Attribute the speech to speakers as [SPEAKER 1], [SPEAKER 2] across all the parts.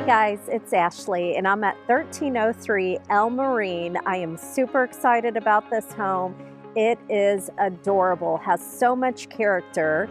[SPEAKER 1] guys, it's Ashley and I'm at 1303 Elmerine. I am super excited about this home. It is adorable, has so much character.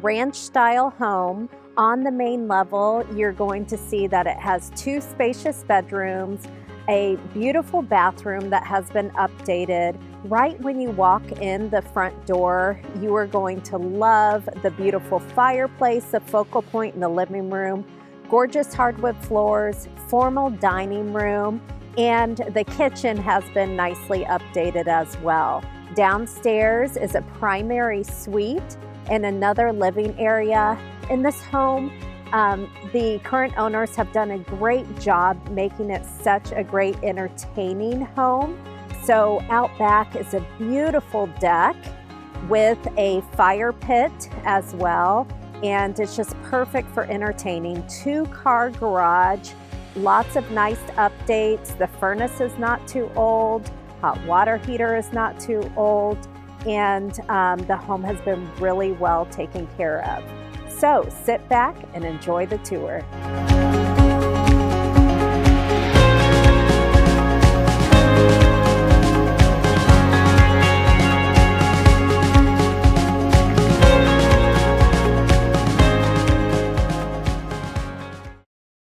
[SPEAKER 1] Ranch style home. On the main level, you're going to see that it has 2 spacious bedrooms, a beautiful bathroom that has been updated. Right when you walk in the front door, you are going to love the beautiful fireplace, the focal point in the living room, gorgeous hardwood floors, formal dining room, and the kitchen has been nicely updated as well. Downstairs is a primary suite and another living area. In this home, the current owners have done a great job making it such a great entertaining home. So out back is a beautiful deck with a fire pit as well. And it's just perfect for entertaining. 2-car garage, lots of nice updates. The furnace is not too old. Hot water heater is not too old. And the home has been really well taken care of. So sit back and enjoy the tour.